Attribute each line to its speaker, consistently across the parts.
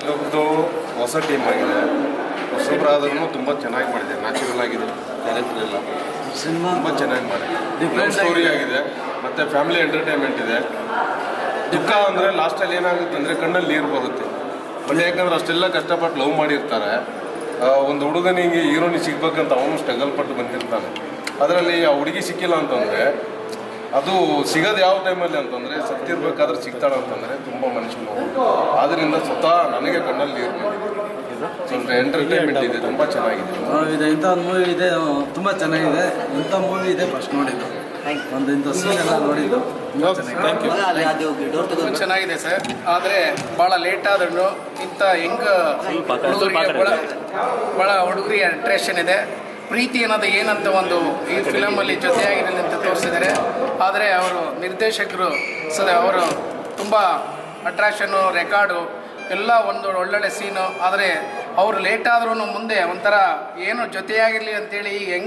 Speaker 1: ಇದು ಹೊಸ ಟೀಮ್ ಆಗಿದೆ, ಹೊಸಬ್ರಾದ್ರೂ ತುಂಬ ಚೆನ್ನಾಗಿ ಮಾಡಿದೆ. ನ್ಯಾಚುರಲ್ ಆಗಿದೆ, ಕ್ಯಾರೆಕ್ಟರ್ ಎಲ್ಲ ಸಿನಿಮಾ ತುಂಬ ಚೆನ್ನಾಗಿ ಮಾಡಿದೆ. ಲವ್ ಸ್ಟೋರಿ ಆಗಿದೆ ಮತ್ತು ಫ್ಯಾಮಿಲಿ ಎಂಟರ್ಟೈನ್ಮೆಂಟ್ ಇದೆ. ದುಃಖ ಅಂದರೆ ಲಾಸ್ಟಲ್ಲಿ ಏನಾಗುತ್ತೆ ಅಂದರೆ ಕಣ್ಣಲ್ಲಿ ನೀರು ಬರುತ್ತೆ. ಬಟ್ ಯಾಕಂದ್ರೆ ಅಷ್ಟೆಲ್ಲ ಕಷ್ಟಪಟ್ಟು ಲವ್ ಮಾಡಿರ್ತಾರೆ. ಒಂದು ಹುಡುಗನಿಗೆ ಹೀರೋನಿ ಸಿಗ್ಬೇಕಂತ ಅವನು ಸ್ಟ್ರಗಲ್ ಪಟ್ಟು ಬಂದಿರ್ತಾನೆ. ಅದರಲ್ಲಿ ಆ ಹುಡುಗಿ ಸಿಕ್ಕಿಲ್ಲ ಅಂತಂದರೆ ಅದು ಸಿಗೋದು ಯಾವ ಟೈಮಲ್ಲಿ ಅಂತಂದರೆ ಸತ್ತಿರ್ಬೇಕಾದ್ರೆ ಸಿಗ್ತಾಳೆ ಅಂತಂದರೆ ತುಂಬ ಮನುಷ್ಯ ನೋವು. ಆದ್ದರಿಂದ ಸ್ವತಃ ನನಗೆ ಕಣ್ಣಲ್ಲಿ ನೀರು ಸ್ವಲ್ಪ ಎಂಟರ್ಟೈನ್ಮೆಂಟ್ ಇದೆ, ತುಂಬ ಚೆನ್ನಾಗಿದೆ.
Speaker 2: ಇದೆ ಇಂಥ ಒಂದು ಮೂವಿ ಇದೆ, ತುಂಬ ಚೆನ್ನಾಗಿದೆ. ಇಂಥ ಮೂವಿ ಇದೆ ಫಸ್ಟ್ ನೋಡಿದ್ದು, ಒಂದು ಇಂಥ ಸೀನ್ ಎಲ್ಲ ನೋಡಿದ್ದು
Speaker 3: ಚೆನ್ನಾಗಿದೆ ಸರ್. ಆದರೆ ಭಾಳ ಲೇಟ್ ಆದ್ರೂ ಇಂಥ ಹೆಂಗೆ ಭಾಳ ಹುಡುಗರಿಗೆ ಇಂಟ್ರೆಷನ್ ಇದೆ. ಪ್ರೀತಿ ಅನ್ನೋದು ಏನಂತ ಒಂದು ಈ ಫಿಲಮಲ್ಲಿ ಜೊತೆಯಾಗಿರಲಿ ಅಂತ ತೋರಿಸಿದ್ದಾರೆ. ಆದರೆ ಅವರು ನಿರ್ದೇಶಕರು ಅವರು ತುಂಬ ಅಟ್ರಾಕ್ಷನು, ರೆಕಾರ್ಡು ಎಲ್ಲ ಒಂದು ಒಳ್ಳೊಳ್ಳೆ ಸೀನು. ಆದರೆ ಅವರು ಲೇಟ್ ಆದ್ರೂ ಮುಂದೆ ಒಂಥರ ಏನು ಜೊತೆಯಾಗಿರಲಿ ಅಂತೇಳಿ ಈ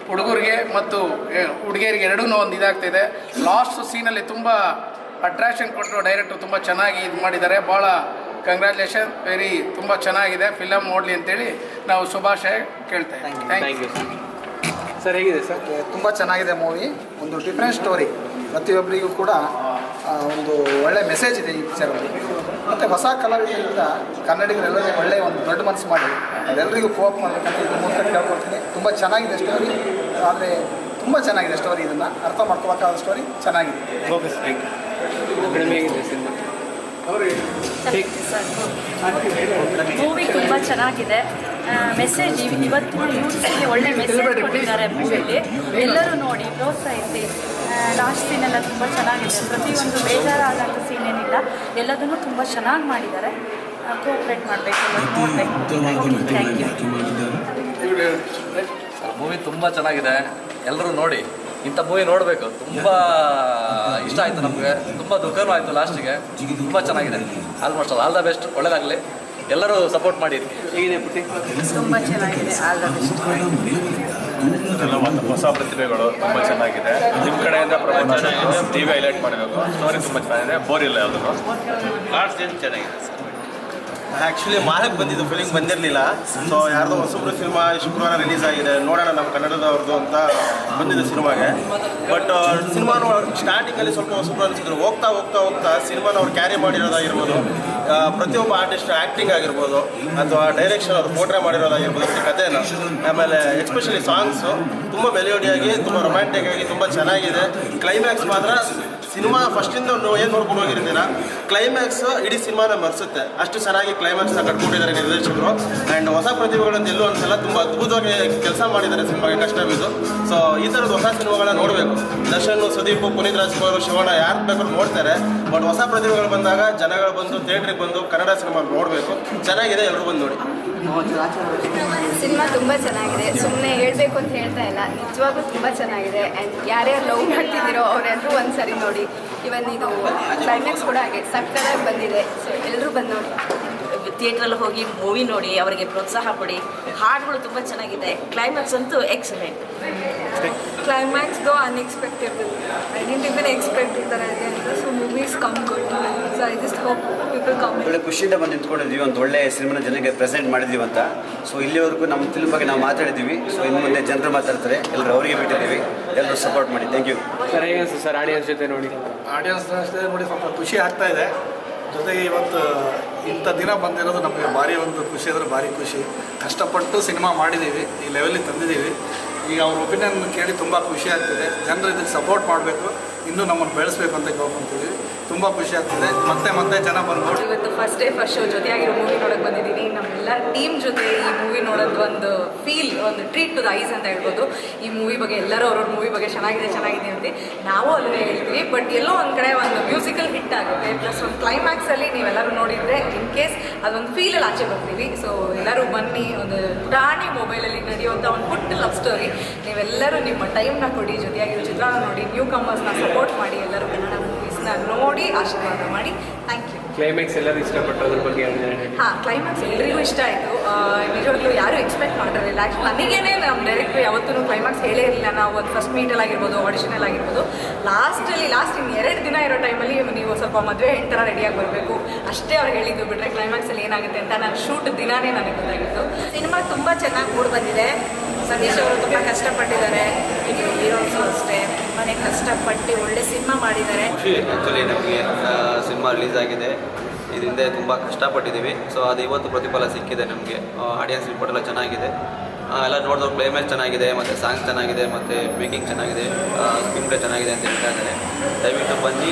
Speaker 3: ಹುಡುಗರಿಗೆ ಮತ್ತು ಹುಡುಗಿಯರಿಗೆ ಎರಡೂ ಒಂದು ಇದಾಗ್ತಿದೆ. ಲಾಸ್ಟ್ ಸೀನಲ್ಲಿ ತುಂಬ ಅಟ್ರಾಕ್ಷನ್ ಕೊಟ್ಟರು ಡೈರೆಕ್ಟ್ರು, ತುಂಬ ಚೆನ್ನಾಗಿ ಇದು ಮಾಡಿದ್ದಾರೆ. ಭಾಳ ಕಂಗ್ರ್ಯಾಚುಲೇಷನ್, ತುಂಬ ಚೆನ್ನಾಗಿದೆ. ಫಿಲಮ್ ನೋಡಲಿ ಅಂತೇಳಿ ನಾವು ಶುಭಾಶಯ ಕೇಳ್ತಾ ಇದ್ದೀವಿ. Thank you
Speaker 4: sir. ಹೇಗಿದೆ ಸರ್?
Speaker 5: ತುಂಬ ಚೆನ್ನಾಗಿದೆ ಮೂವಿ. ಒಂದು ಡಿಫ್ರೆಂಟ್ ಸ್ಟೋರಿ, ಪ್ರತಿಯೊಬ್ಬರಿಗೂ ಕೂಡ ಒಂದು ಒಳ್ಳೆ ಮೆಸೇಜ್ ಇದೆ ಈ ಪಿಕ್ಚರಲ್ಲಿ. ಮತ್ತು ಹೊಸ ಕಲಾವಿದರಿಂದ ಕನ್ನಡಿಗರೆಲ್ಲರೂ ಒಳ್ಳೆಯ ಒಂದು ದೊಡ್ಡ ಮನಸ್ಸು ಮಾಡಿ ಅದೆಲ್ಲರಿಗೂ ಕೋಪ್ ಮಾಡಬೇಕಂತ ಇದು ಮೂಲಕ ಕೇಳ್ಕೊಳ್ತೀನಿ. ತುಂಬ ಚೆನ್ನಾಗಿದೆ ಸ್ಟೋರಿ, ಆದರೆ ತುಂಬ ಚೆನ್ನಾಗಿದೆ ಸ್ಟೋರಿ. ಇದನ್ನು ಅರ್ಥ ಮಾಡ್ಕೋಬೇಕಾದ ಸ್ಟೋರಿ ಚೆನ್ನಾಗಿದೆ.
Speaker 4: Okay sir, thank you. Madam ಹೇಗಿದೆ ಸಿನಿಮಾ?
Speaker 6: ಮೂವಿ ತುಂಬ ಚೆನ್ನಾಗಿದೆ. ಮೆಸೇಜ್ ಇವತ್ತಿನ ಯೂತ್ಸ್ಗೆ ಒಳ್ಳೆ ಮೆಸೇಜ್ ಕೊಟ್ಟಿದ್ದಾರೆ ಮೂವಿಯಲ್ಲಿ. ಎಲ್ಲರೂ ನೋಡಿ ಪ್ರೋತ್ಸಾಹಿಸಿ. ಲಾಸ್ಟ್ ಸೀನೆಲ್ಲ ತುಂಬ ಚೆನ್ನಾಗಿದೆ. ಪ್ರತಿಯೊಂದು ಬೇಜಾರಾದಂಥ ಸೀನ್ ಏನಿಲ್ಲ, ಎಲ್ಲದನ್ನು ತುಂಬ ಚೆನ್ನಾಗಿ ಮಾಡಿದ್ದಾರೆ. ಕೋಆಪ್ರೇಟ್ ಮಾಡಬೇಕು, ನೋಡಬೇಕು. Thank you.
Speaker 7: ಮೂವಿ ತುಂಬ ಚೆನ್ನಾಗಿದೆ, ಎಲ್ಲರೂ ನೋಡಿ. ಇಂಥ ಮೂವಿ ನೋಡಬೇಕು. ತುಂಬ ಇಷ್ಟ ಆಯಿತು ನಮಗೆ, ತುಂಬ ದುಃಖನೂ ಆಯಿತು ಲಾಸ್ಟಿಗೆ. ತುಂಬ ಚೆನ್ನಾಗಿದೆ. ಆಲ್ಮೋಸ್ಟ್ ಆಲ್ ದ ಬೆಸ್ಟ್, ಒಳ್ಳೆಯದಾಗಲಿ. ಎಲ್ಲರೂ ಸಪೋರ್ಟ್ ಮಾಡಿ.
Speaker 4: ಹೇಗಿದೆ ಪುಟ್ಟಿ?
Speaker 6: ತುಂಬ ಚೆನ್ನಾಗಿದೆ. All the best.
Speaker 1: ಹೊಸ ಪ್ರತಿಭೆಗಳು ತುಂಬ ಚೆನ್ನಾಗಿದೆ. ನಿಮ್ಮ ಕಡೆಯಿಂದ ಪ್ರಮೋಷನ್ ಟಿ ವಿ ಹೈಲೈಟ್ ಮಾಡಬೇಕು. ಸ್ಟೋರಿ ತುಂಬ ಚೆನ್ನಾಗಿದೆ, ಬೋರ್ ಇಲ್ಲ ಯಾವುದೂ. ಲಾಸ್ಟ್ ಏನು ಚೆನ್ನಾಗಿದೆ ಸರ್.
Speaker 8: ಆ್ಯಕ್ಚುಲಿ ಮಾರಕ್ಕೆ ಬಂದಿದ್ದು, ಫಿಲಿಮ್ ಬಂದಿರಲಿಲ್ಲ. ಸೊ ಯಾರ್ದೋ ಹೊಸಬ್ರು ಸಿನಿಮಾ ಶುಕ್ರವಾರ ರಿಲೀಸ್ ಆಗಿದೆ, ನೋಡೋಣ ನಮ್ಮ ಕನ್ನಡದವ್ರದ್ದು ಅಂತ ಬಂದಿದ್ದು ಸಿನಿಮಾಗೆ. ಬಟ್ ಸಿನಿಮಾನು ಸ್ಟಾರ್ಟಿಂಗಲ್ಲಿ ಸ್ವಲ್ಪ ಹೊಸಬ್ರು ಅನಿಸಿದ್ರು. ಹೋಗ್ತಾ ಹೋಗ್ತಾ ಹೋಗ್ತಾ ಸಿನಿಮಾನ ಅವ್ರು ಕ್ಯಾರಿ ಮಾಡಿರೋದಾಗಿರ್ಬೋದು, ಪ್ರತಿಯೊಬ್ಬ ಆರ್ಟಿಸ್ಟ್ ಆ್ಯಕ್ಟಿಂಗ್ ಆಗಿರ್ಬೋದು, ಅಥವಾ ಡೈರೆಕ್ಷನ್ ಅವ್ರು ಪೋಟ್ರೆ ಮಾಡಿರೋದಾಗಿರ್ಬೋದು ಕಥೆನ. ಆಮೇಲೆ ಎಸ್ಪೆಷಲಿ ಸಾಂಗ್ಸು ತುಂಬ ಮೆಲೋಡಿಯಾಗಿ, ತುಂಬ ರೊಮ್ಯಾಂಟಿಕ್ ಆಗಿ ತುಂಬ ಚೆನ್ನಾಗಿದೆ. ಕ್ಲೈಮ್ಯಾಕ್ಸ್ ಮಾತ್ರ ಸಿನಿಮಾ ಫಸ್ಟಿಂದ ಏನು ನೋಡ್ಕೊಂಡು ಹೋಗಿರ್ತೀರ, ಕ್ಲೈಮ್ಯಾಕ್ಸ್ ಇಡೀ ಸಿನಿಮಾನ ಮರೆಸುತ್ತೆ. ಅಷ್ಟು ಚೆನ್ನಾಗಿ ಕ್ಲೈಮ್ಯಾಕ್ಸ್ನ ಕಟ್ಕೊಂಡಿದ್ದಾರೆ ನಿರ್ದೇಶಕರು. ಆ್ಯಂಡ್ ಹೊಸ ಪ್ರತಿಭೆಗಳನ್ನು ಎಲ್ಲೂ ಅನ್ಸಲ್ಲ, ತುಂಬ ಅದ್ಭುತವಾಗಿ ಕೆಲಸ ಮಾಡಿದ್ದಾರೆ ಸಿನಿಮಾಗೆ ಕಷ್ಟ ಬಿದ್ದು. ಸೊ ಈ ಥರದ ಹೊಸ ಸಿನಿಮಾಗಳನ್ನ ನೋಡಬೇಕು. ದರ್ಶನ್, ಸುದೀಪ್, ಪುನೀತ್ ರಾಜ್ಕುಮಾರ್, ಶಿವಣ್ಣ ಯಾರು ಬೇಕಾದ್ರೂ ನೋಡ್ತಾರೆ. ಬಟ್ ಹೊಸ ಪ್ರತಿಭೆಗಳು ಬಂದಾಗ ಜನಗಳು ಬಂದು ಥಿಯೇಟ್ರಿಗೆ ಬಂದು ಕನ್ನಡ ಸಿನಿಮಾ ನೋಡಬೇಕು. ಚೆನ್ನಾಗಿದೆ, ಎಲ್ಲರೂ ಬಂದು ನೋಡಿ.
Speaker 9: ಸಿನಿಮಾ ತುಂಬ ಚೆನ್ನಾಗಿದೆ. ಸುಮ್ಮನೆ ಹೇಳಬೇಕು ಅಂತ ಹೇಳ್ತಾ ಇಲ್ಲ, ನಿಜವಾಗ್ಲೂ ತುಂಬ ಚೆನ್ನಾಗಿದೆ. ಆ್ಯಂಡ್ ಯಾರ್ಯಾರು ಲವ್ ಮಾಡ್ತಿದ್ದೀರೋ ಅವರೆಲ್ಲರೂ ಒಂದು ಸರಿ ನೋಡಿ. ಇವನ್ ಇದು ಕ್ಲೈಮ್ಯಾಕ್ಸ್ ಕೂಡ ಹಾಗೆ ಸಕ್ಕತ್ತಾಗಿ ಬಂದಿದೆ. ಸೊ ಎಲ್ಲರೂ ಬಂದು ನೋಡಿ.
Speaker 6: ಥಿಯೇಟ್ರಲ್ಲಿ ಹೋಗಿ ಮೂವಿ ನೋಡಿ, ಅವರಿಗೆ ಪ್ರೋತ್ಸಾಹ ಕೊಡಿ. ಹಾಡುಗಳು ತುಂಬ ಚೆನ್ನಾಗಿದೆ. ಕ್ಲೈಮ್ಯಾಕ್ಸ್ ಅಂತೂ ಎಕ್ಸಲೆಂಟ್.
Speaker 9: ಕ್ಲೈಮ್ಯಾಕ್ಸ್ದು unexpected. I didn't even expect ಈ ಥರ ಇದೆ ಅಂತ. So movies come good. So I just hope people come.
Speaker 2: ಒಳ್ಳೆ ಖುಷಿಯಿಂದ ಬಂದು ನಿಂತ್ಕೊಂಡಿದ್ದೀವಿ, ಒಂದು ಒಳ್ಳೆ ಸಿನಿಮಾನ ಜನಕ್ಕೆ ಪ್ರೆಸೆಂಟ್ ಮಾಡಿದ್ದೀವಿ ಅಂತ. ಸೊ ಇಲ್ಲಿವರೆಗೂ ನಮ್ಮ ಫಿಲ್ಮ್ ಬಗ್ಗೆ ನಾವು ಮಾತಾಡಿದ್ದೀವಿ. ಸೊ ಇನ್ನು ಮುಂದೆ ಜನರು ಮಾತಾಡ್ತಾರೆ, ಎಲ್ಲರೂ ಅವರಿಗೆ ಬಿಟ್ಟಿದ್ದೀವಿ. ಎಲ್ಲರೂ ಸಪೋರ್ಟ್ ಮಾಡಿ. Thank you
Speaker 4: sir. ಹೇಗೆ ಅನಿಸ್ತು ಸರ್ ಆಡಿಯನ್ಸ್ ಜೊತೆ ನೋಡಿ?
Speaker 5: ಆಡಿಯನ್ಸ್ ಜೊತೆ ನೋಡಿ ಸ್ವಲ್ಪ ಖುಷಿ ಆಗ್ತಾ ಇದೆ. ಜೊತೆಗೆ ಇವತ್ತು ಇಂಥ ದಿನ ಬಂದಿರೋದು ನಮಗೆ ಭಾರಿ ಒಂದು ಖುಷಿ, ಅಂದರೆ ಭಾರಿ ಖುಷಿ. ಕಷ್ಟಪಟ್ಟು ಸಿನಿಮಾ ಮಾಡಿದ್ದೀವಿ, ಈ ಲೆವೆಲಿಗೆ ತಂದಿದ್ದೀವಿ. ಈಗ ಅವ್ರ ಒಪಿನಿಯನ್ ಕೇಳಿ ತುಂಬ ಖುಷಿ ಆಗ್ತಿದೆ. ಜನರು ಇದಕ್ಕೆ ಸಪೋರ್ಟ್ ಮಾಡಬೇಕು, ಇನ್ನೂ ನಮ್ಮನ್ನು ಬೆಳೆಸಬೇಕು ಅಂತ ಕೇಳ್ಕೊತೀವಿ. ತುಂಬ ಖುಷಿ ಆಗ್ತಿದೆ. ಮತ್ತೆ ಮತ್ತೆ ಜನ ಬಂದು ನೋಡಿ.
Speaker 9: ಇವತ್ತು ಫಸ್ಟ್ ಡೇ ಫಸ್ಟ್ ಶೋ ಜೊತೆಯಾಗಿರೋ ಮೂವಿ ನೋಡೋಕೆ ಬಂದಿದ್ದೀನಿ. ನಮ್ಮೆಲ್ಲ ಟೀಮ್ ಜೊತೆ ಈ ಮೂವಿ ನೋಡೋದು ಒಂದು ಫೀಲ್, ಒಂದು ಟ್ರೀಟ್ ಟು ದ ಐಸ್ ಅಂತ ಹೇಳ್ಬೋದು. ಈ ಮೂವಿ ಬಗ್ಗೆ ಎಲ್ಲರೂ ಅವ್ರವ್ರ ಮೂವಿ ಬಗ್ಗೆ ಚೆನ್ನಾಗಿದೆ ಚೆನ್ನಾಗಿದೆ ಅಂತ ನಾವು ಅದನ್ನೇ ಹೇಳ್ತೀವಿ. ಬಟ್ ಎಲ್ಲೋ ಒಂದು ಕಡೆ ಒಂದು ಮ್ಯೂಸಿಕಲ್ ಹಿಟ್ ಆಗುತ್ತೆ, ಪ್ಲಸ್ ಒಂದು ಕ್ಲೈಮ್ಯಾಕ್ಸಲ್ಲಿ ನೀವೆಲ್ಲರೂ ನೋಡಿದರೆ ಇನ್ ಕೇಸ್ ಅದೊಂದು ಫೀಲಲ್ಲಿ ಆಚೆ ಬರ್ತೀವಿ. ಸೊ ಎಲ್ಲರೂ ಬನ್ನಿ. ಒಂದು ಪುಟಾಣಿ ಮೊಬೈಲಲ್ಲಿ ನಡೆಯುವಂಥ ಒಂದು ಪುಟ್ಟ ಲವ್ ಸ್ಟೋರಿ. ನೀವೆಲ್ಲರೂ ನಿಮ್ಮ ಟೈಮ್ನ ಕೊಡಿ, ಜೊತೆಯಾಗಿರೋ ಚಿತ್ರನ ನೋಡಿ, ನ್ಯೂ ಕಮರ್ಸ್ನ ಸಪೋರ್ಟ್ ಮಾಡಿ, ಎಲ್ಲರೂ ಕನ್ನಡ ಮೂವೀಸ್ನ ನೋಡಿ ಆಶೀರ್ವಾದ ಮಾಡಿ. Thank you.
Speaker 4: ಕ್ಲೈಮ್ಯಾಕ್ಸ್ ಎಲ್ಲರೂ ಇಷ್ಟಪಟ್ಟು ಅದ್ರ ಬಗ್ಗೆ
Speaker 9: ಕ್ಲೈಮ್ಯಾಕ್ಸ್ ಎಲ್ರಿಗೂ ಇಷ್ಟ ಆಯಿತು. ನಿಜವಾಗ್ಲೂ ಯಾರೂ ಎಕ್ಸ್ಪೆಕ್ಟ್ ಮಾಡಿರಲಿಲ್ಲ. ನನಗೇನೆ ನಮ್ಮ ಡೈರೆಕ್ಟ್ರು ಯಾವತ್ತೂ ಕ್ಲೈಮ್ಯಾಕ್ಸ್ ಹೇಳೇ ಇರಲಿಲ್ಲ. ನಾವು ಒಂದು ಫಸ್ಟ್ ಮೀಟಲ್ಲಿ ಆಗಿರ್ಬೋದು, ಆಡಿಷನಲ್ಲಿ ಆಗಿರ್ಬೋದು, ಲಾಸ್ಟ್ ಇನ್ನು 2 ದಿನ ಇರೋ ಟೈಮಲ್ಲಿ ನೀವು ಸ್ವಲ್ಪ ಮದುವೆ ಹೆಣ್ಣು ಥರ ರೆಡಿಯಾಗಿ ಬರಬೇಕು ಅಷ್ಟೇ ಅವ್ರು ಹೇಳಿದ್ದು. ಬಿಟ್ಟರೆ ಕ್ಲೈಮ್ಯಾಕ್ಸಲ್ಲಿ ಏನಾಗುತ್ತೆ ಅಂತ ನಾನು ಶೂಟ್ ದಿನಾನೇ ನನಗೆ ಗೊತ್ತಾಗಿತ್ತು.
Speaker 6: ಸಿನಿಮಾ ತುಂಬ ಚೆನ್ನಾಗಿ ಮೂಡ್ ಬಂದಿದೆ. ಸತೀಶ್ ಅವರು ತುಂಬ ಕಷ್ಟಪಟ್ಟಿದ್ದಾರೆ, ಹೀರೋಸು ಅಷ್ಟೇ ತುಂಬಾ ಕಷ್ಟಪಟ್ಟು ಒಳ್ಳೆ ಸಿನಿಮಾ ಮಾಡಿದ್ದಾರೆ.
Speaker 2: ಖುಷಿ ಆ್ಯಕ್ಚುಲಿ ನಮಗೆ ಸಿನಿಮಾ ರಿಲೀಸ್ ಆಗಿದೆ. ಇದರಿಂದ ತುಂಬ ಕಷ್ಟಪಟ್ಟಿದ್ದೀವಿ. ಸೊ ಅದು ಇವತ್ತು ಪ್ರತಿಫಲ ಸಿಕ್ಕಿದೆ ನಮಗೆ. ಆಡಿಯನ್ಸ್ ರಿಪೋರ್ಟ್ ಎಲ್ಲ ಚೆನ್ನಾಗಿದೆ. ಎಲ್ಲ ನೋಡಿದವ್ರು ಕ್ಲೈಮ್ಯಾಕ್ಸ್ ಚೆನ್ನಾಗಿದೆ, ಮತ್ತು ಸಾಂಗ್ಸ್ ಚೆನ್ನಾಗಿದೆ, ಮತ್ತು ಮೇಕಿಂಗ್ ಚೆನ್ನಾಗಿದೆ, ಸ್ಕ್ರೀನ್ ಪ್ಲೇ ಚೆನ್ನಾಗಿದೆ ಅಂತ ಹೇಳ್ತಾ ಇದ್ದಾರೆ. ದಯವಿಟ್ಟು ಬನ್ನಿ.